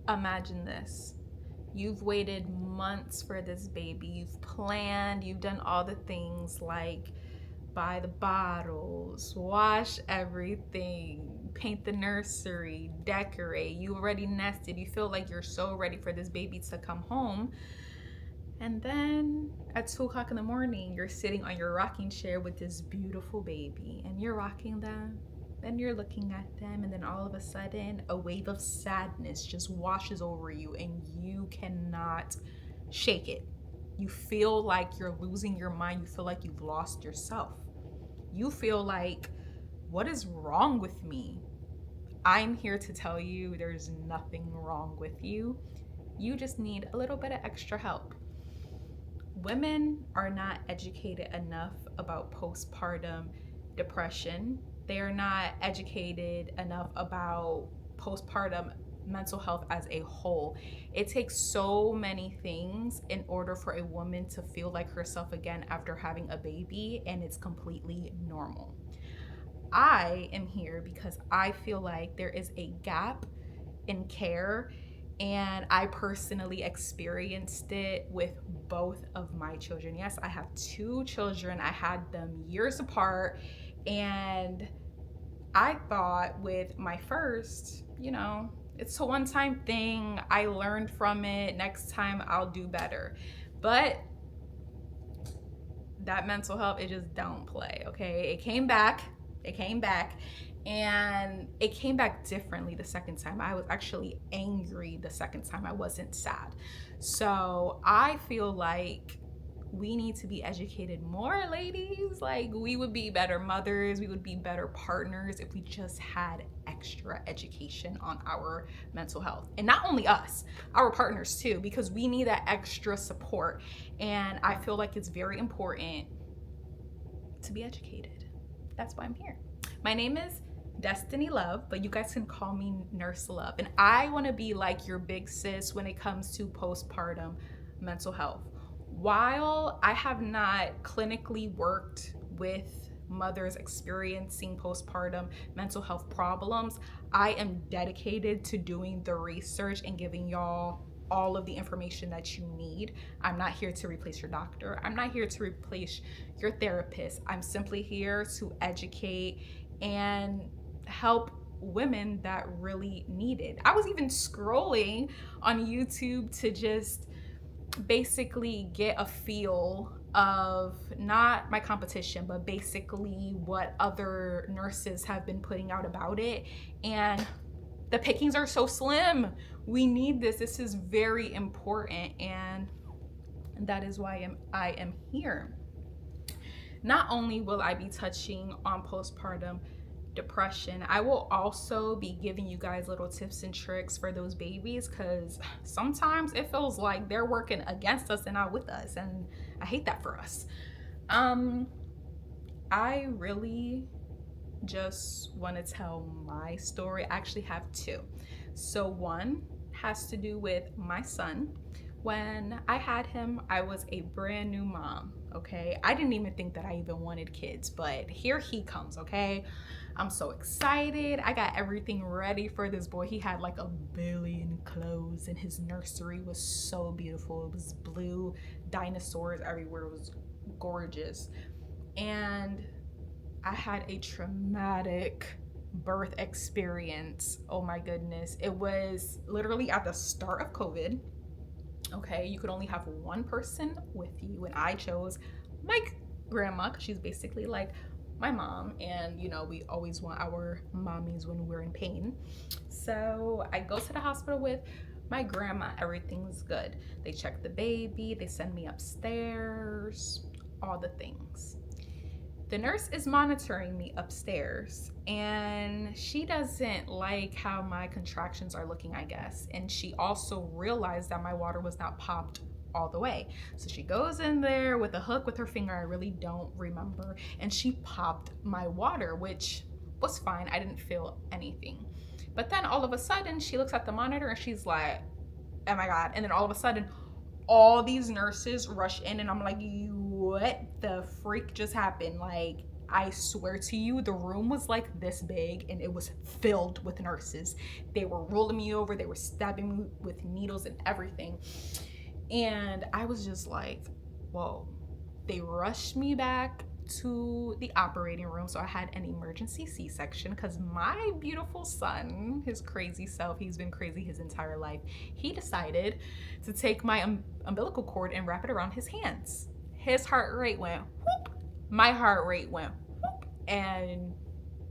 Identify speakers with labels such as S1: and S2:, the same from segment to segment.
S1: Imagine this. You've waited months for this baby. You've planned, you've done all the things like buy the bottles, wash everything, paint the nursery, decorate. You already nested. You feel like you're so ready for this baby to come home. And then at 2 o'clock in the morning, you're sitting on your rocking chair with this beautiful baby and you're rocking them. Then you're looking at them, and then all of a sudden, a wave of sadness just washes over you and you cannot shake it. You feel like you're losing your mind. You feel like you've lost yourself. You feel like, what is wrong with me? I'm here to tell you there's nothing wrong with you. You just need a little bit of extra help. Women are not educated enough about postpartum depression. They are not educated enough about postpartum mental health as a whole. It takes so many things in order for a woman to feel like herself again after having a baby, and it's completely normal. I am here because I feel like there is a gap in care, and I personally experienced it with both of my children. Yes, I have two children. I had them years apart, and I thought with my first, it's a one-time thing. I learned from it. Next time I'll do better. But that mental health, it just don't play, okay? It came back, and it came back differently the second time. I was actually angry the second time. I wasn't sad. So I feel like we need to be educated more, ladies. Like, we would be better mothers, we would be better partners if we just had extra education on our mental health. And not only us, our partners too, because we need that extra support. And I feel like it's very important to be educated. That's why I'm here. My name is Destiny Love, but you guys can call me Nurse Love. And I want to be like your big sis when it comes to postpartum mental health. While I have not clinically worked with mothers experiencing postpartum mental health problems, I am dedicated to doing the research and giving y'all all of the information that you need. I'm not here to replace your doctor. I'm not here to replace your therapist. I'm simply here to educate and help women that really need it. I was even scrolling on YouTube to just basically get a feel of not my competition, but basically what other nurses have been putting out about it. And the pickings are so slim. We need this. This is very important. And that is why I am here. Not only will I be touching on postpartum depression, I will also be giving you guys little tips and tricks for those babies, because sometimes it feels like they're working against us and not with us, and I hate that for us. I really just want to tell my story. I actually have two. So one has to do with my son. When I had him, I was a brand new mom, okay? I didn't even think that I even wanted kids, but here he comes, okay? I'm so excited. I got everything ready for this boy. He had like a billion clothes, and his nursery was so beautiful. It was blue, dinosaurs everywhere. It was gorgeous. And I had a traumatic birth experience. Oh my goodness. It was literally at the start of COVID. Okay, you could only have one person with you, and I chose my grandma, because she's basically like my mom, and we always want our mommies when we're in pain. So I go to the hospital with my grandma. Everything's good. They check the baby, they send me upstairs, all the things. The nurse is monitoring me upstairs, and she doesn't like how my contractions are looking, I guess. And she also realized that my water was not popped all the way. So she goes in there with a hook with her finger, I really don't remember, and she popped my water, which was fine. I didn't feel anything. But then all of a sudden, she looks at the monitor and she's like, oh my God. And then all of a sudden, all these nurses rush in, and I'm like, what the freak just happened? Like, I swear to you, the room was like this big and it was filled with nurses. They were rolling me over, they were stabbing me with needles and everything. And I was just like, whoa. They rushed me back to the operating room. So I had an emergency C-section because my beautiful son, his crazy self, he's been crazy his entire life. He decided to take my umbilical cord and wrap it around his hands. His heart rate went whoop. My heart rate went whoop. And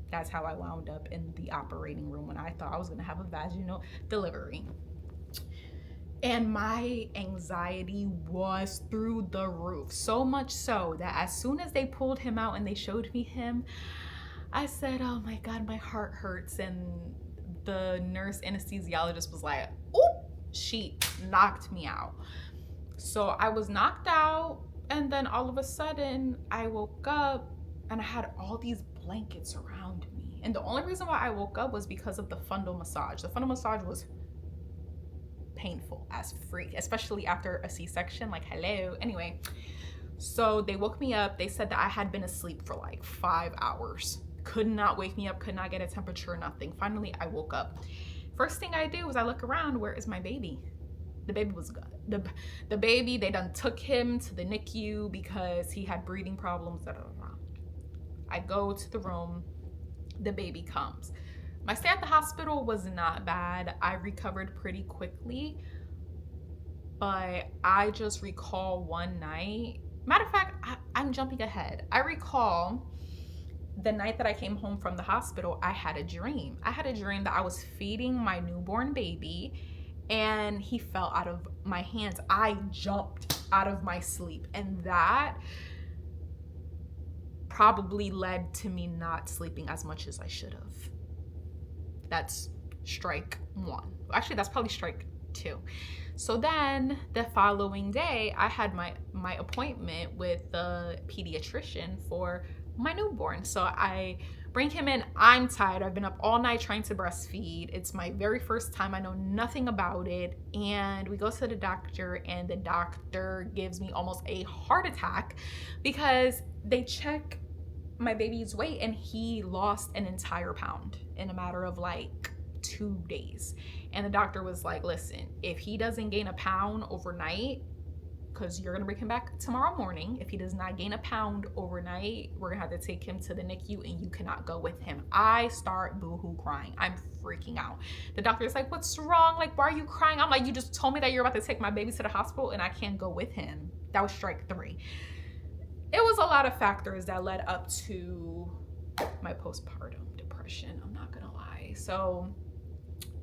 S1: that's how I wound up in the operating room when I thought I was going to have a vaginal delivery. And my anxiety was through the roof. So much so that as soon as they pulled him out and they showed me him, I said, oh my God, my heart hurts. And the nurse anesthesiologist was like, oop, she knocked me out. So I was knocked out. And then all of a sudden I woke up and I had all these blankets around me. And the only reason why I woke up was because of the fundal massage. The fundal massage was painful as freak, especially after a C-section. Like, hello. Anyway, so they woke me up. They said that I had been asleep for like 5 hours. Could not wake me up, could not get a temperature, nothing. Finally, I woke up. First thing I do is I look around, where is my baby? The baby was good. The baby, they done took him to the NICU because he had breathing problems. I go to the room, the baby comes. My stay at the hospital was not bad. I recovered pretty quickly, but I just recall one night. Matter of fact, I'm jumping ahead. I recall the night that I came home from the hospital, I had a dream. I had a dream that I was feeding my newborn baby and he fell out of my hands. I jumped out of my sleep, and that probably led to me not sleeping as much as I should have. That's strike one. Actually, that's probably strike two. So then the following day, I had my appointment with the pediatrician for my newborn. So I bring him in. I'm tired. I've been up all night trying to breastfeed. It's my very first time. I know nothing about it. And we go to the doctor, and the doctor gives me almost a heart attack because they check my baby's weight and he lost an entire pound in a matter of like 2 days. And the doctor was like, listen, if he doesn't gain a pound overnight, because you're gonna bring him back tomorrow morning, if he does not gain a pound overnight, we're gonna have to take him to the NICU and you cannot go with him. I start boohoo crying. I'm freaking out. The doctor's like, what's wrong? Like, why are you crying? I'm like, you just told me that you're about to take my baby to the hospital and I can't go with him. That was strike three. It was a lot of factors that led up to my postpartum depression, I'm not gonna lie. So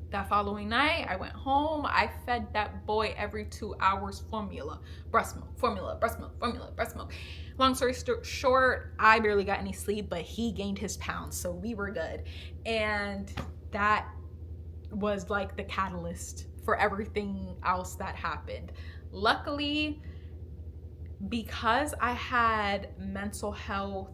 S1: that following night, I went home. I fed that boy every 2 hours formula, breast milk, formula, breast milk, formula, breast milk. Long story short, I barely got any sleep, but he gained his pounds, so we were good. And that was like the catalyst for everything else that happened. Luckily, because I had mental health,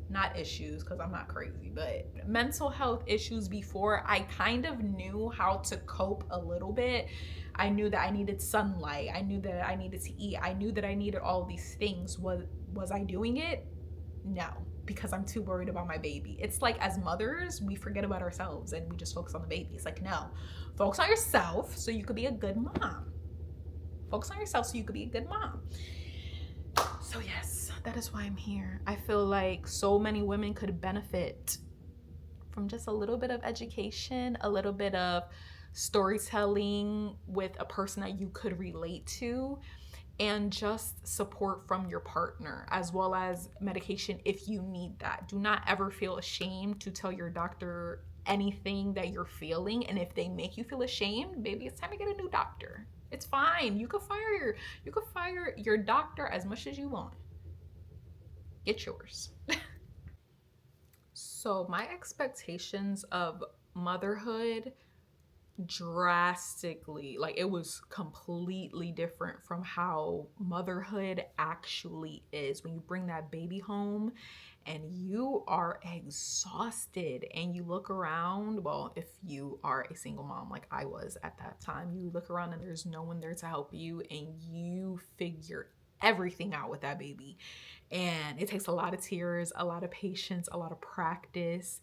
S1: not issues because I'm not crazy, but mental health issues before, I kind of knew how to cope a little bit. I knew that I needed sunlight. I knew that I needed to eat. I knew that I needed all these things. Was I doing it? No, because I'm too worried about my baby. It's like, as mothers, we forget about ourselves and we just focus on the baby. It's like, no, focus on yourself so you could be a good mom. Focus on yourself so you could be a good mom. So yes, that is why I'm here. I feel like so many women could benefit from just a little bit of education, a little bit of storytelling with a person that you could relate to, and just support from your partner, as well as medication if you need that. Do not ever feel ashamed to tell your doctor anything that you're feeling, and if they make you feel ashamed, maybe it's time to get a new doctor. It's fine. You could fire your doctor as much as you want. Get yours. So my expectations of motherhood drastically, like, it was completely different from how motherhood actually is. When you bring that baby home and you are exhausted and you look around, well, if you are a single mom like I was at that time, you look around and there's no one there to help you, and you figure everything out with that baby. And it takes a lot of tears, a lot of patience, a lot of practice,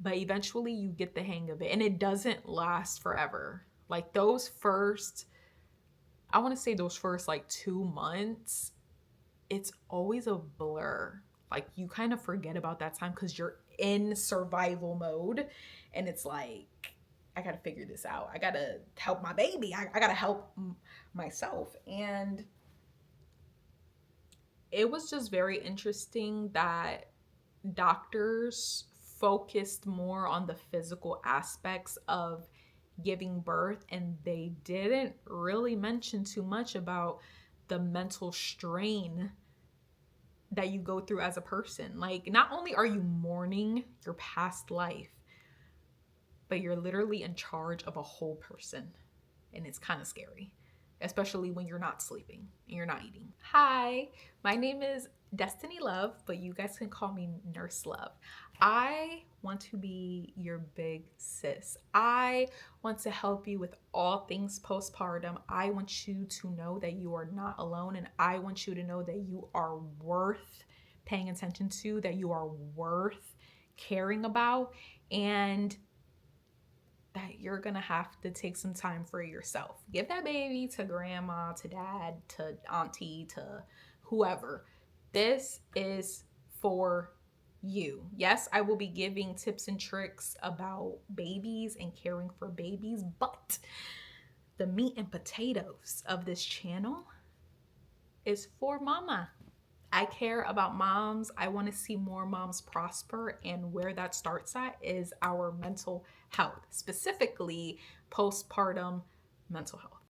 S1: but eventually you get the hang of it, and it doesn't last forever. Like those first, I want to say those first like 2 months, it's always a blur. Like you kind of forget about that time because you're in survival mode, and it's like, I gotta figure this out. I gotta help my baby. I gotta help myself. And it was just very interesting that doctors focused more on the physical aspects of giving birth, and they didn't really mention too much about the mental strain that you go through as a person. Like, not only are you mourning your past life, but you're literally in charge of a whole person. And it's kind of scary, especially when you're not sleeping and you're not eating. Hi, my name is Destiny Love, but you guys can call me Nurse Love. I want to be your big sis. I want to help you with all things postpartum. I want you to know that you are not alone, and I want you to know that you are worth paying attention to, that you are worth caring about, and that you're gonna have to take some time for yourself. Give that baby to grandma, to dad, to auntie, to whoever. This is for you. Yes, I will be giving tips and tricks about babies and caring for babies, but the meat and potatoes of this channel is for mama. I care about moms. I want to see more moms prosper. And where that starts at is our mental health, specifically postpartum mental health.